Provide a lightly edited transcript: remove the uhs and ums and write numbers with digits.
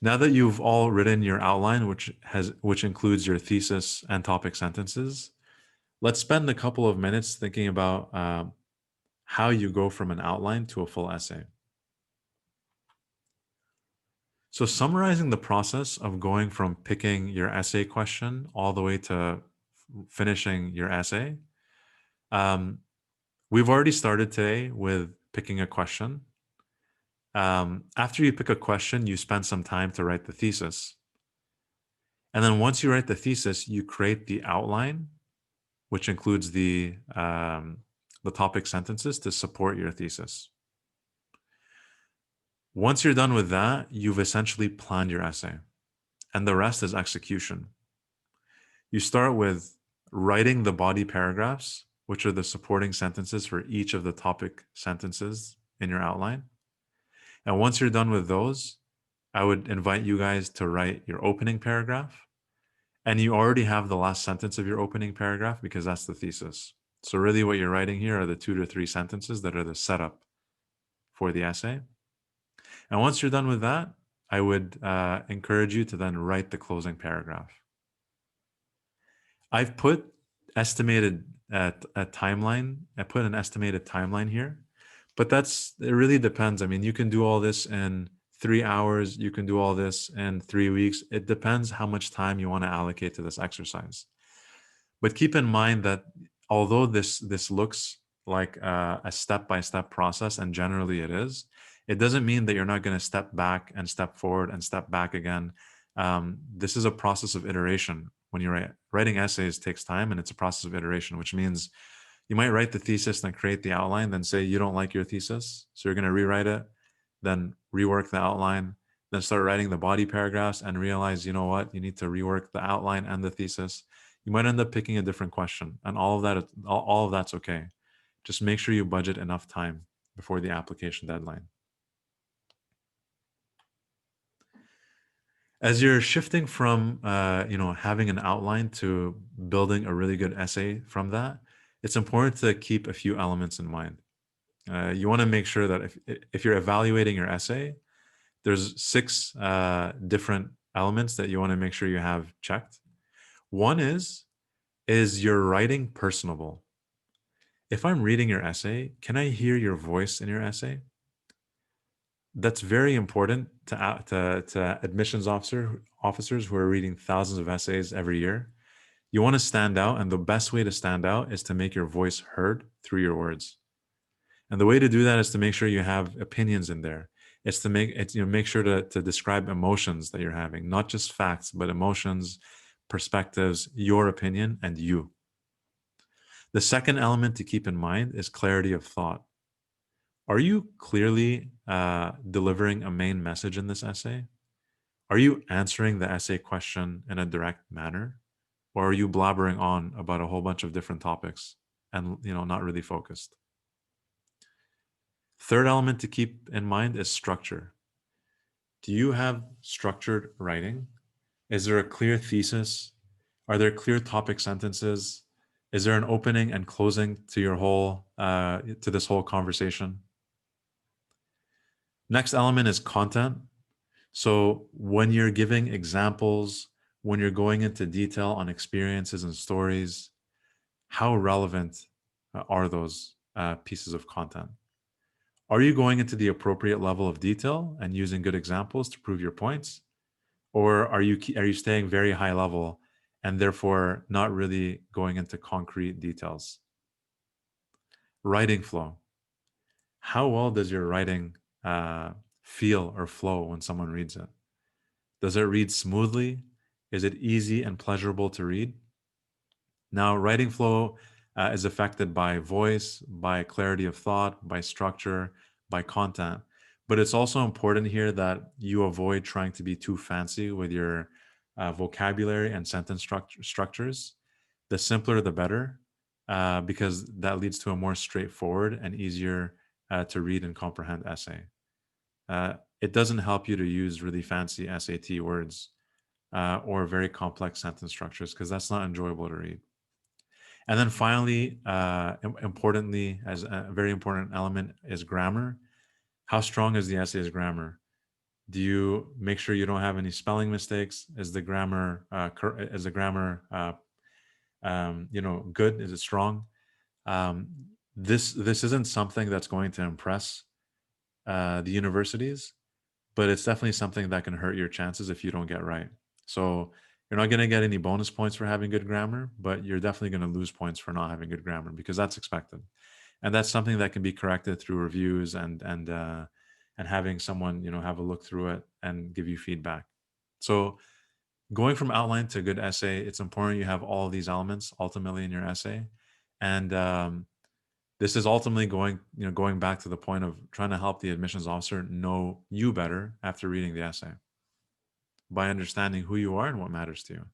Now that you've all written your outline, which includes your thesis and topic sentences, let's spend a couple of minutes thinking about how you go from an outline to a full essay. So summarizing the process of going from picking your essay question all the way to finishing your essay, we've already started today with picking a question. After you pick a question, you spend some time to write the thesis. And then once you write the thesis, you create the outline, which includes the topic sentences to support your thesis. Once you're done with that, you've essentially planned your essay, and the rest is execution. You start with writing the body paragraphs, which are the supporting sentences for each of the topic sentences in your outline. And once you're done with those, I would invite you guys to write your opening paragraph. And you already have the last sentence of your opening paragraph because that's the thesis. So really what you're writing here are the 2 to 3 sentences that are the setup for the essay. And once you're done with that, I would encourage you to then write the closing paragraph. I've put estimated a timeline. I put an estimated timeline here, but it really depends. I mean, you can do all this in 3 hours. You can do all this in 3 weeks. It depends how much time you want to allocate to this exercise. But keep in mind that although this looks like a step-by-step process, and generally it is, it doesn't mean that you're not going to step back and step forward and step back again. This is a process of iteration. When you're writing essays, takes time, and it's a process of iteration, which means you might write the thesis and create the outline, then say you don't like your thesis, so you're going to rewrite it, then rework the outline, then start writing the body paragraphs and realize, you know what, you need to rework the outline and the thesis. You might end up picking a different question, and all of that's okay. Just make sure you budget enough time before the application deadline. As you're shifting from having an outline to building a really good essay from that, it's important to keep a few elements in mind. You want to make sure that if you're evaluating your essay, there's 6 different elements that you want to make sure you have checked. One is your writing personable? If I'm reading your essay, can I hear your voice in your essay? That's very important to admissions officers who are reading thousands of essays every year. You want to stand out, and the best way to stand out is to make your voice heard through your words. And the way to do that is to make sure you have opinions in there. It's to make sure to describe emotions that you're having, not just facts, but emotions, perspectives, your opinion, and you. The second element to keep in mind is clarity of thought. Are you clearly delivering a main message in this essay? Are you answering the essay question in a direct manner? Or are you blabbering on about a whole bunch of different topics and not really focused? Third element to keep in mind is structure. Do you have structured writing? Is there a clear thesis? Are there clear topic sentences? Is there an opening and closing to your to this whole conversation? Next element is content. So when you're giving examples, when you're going into detail on experiences and stories, how relevant are those pieces of content? Are you going into the appropriate level of detail and using good examples to prove your points? Or are you staying very high level and therefore not really going into concrete details? Writing flow. How well does your writing feel or flow when someone reads it? Does it read smoothly? Is it easy and pleasurable to read? Now, writing flow is affected by voice, by clarity of thought, by structure, by content. But it's also important here that you avoid trying to be too fancy with your vocabulary and sentence structures. The simpler, the better, because that leads to a more straightforward and easier to read and comprehend essay. It doesn't help you to use really fancy SAT words or very complex sentence structures because that's not enjoyable to read. And then finally, importantly, as a very important element is grammar. How strong is the essay's grammar? Do you make sure you don't have any spelling mistakes? Is the grammar good? Is it strong? Um, this isn't something that's going to impress the universities, but it's definitely something that can hurt your chances if you don't get right. So you're not going to get any bonus points for having good grammar, but you're definitely going to lose points for not having good grammar because that's expected, and that's something that can be corrected through reviews and having someone have a look through it and give you feedback. So going from outline to good essay, it's important you have all these elements ultimately in your essay, and this is ultimately going back to the point of trying to help the admissions officer know you better after reading the essay by understanding who you are and what matters to you.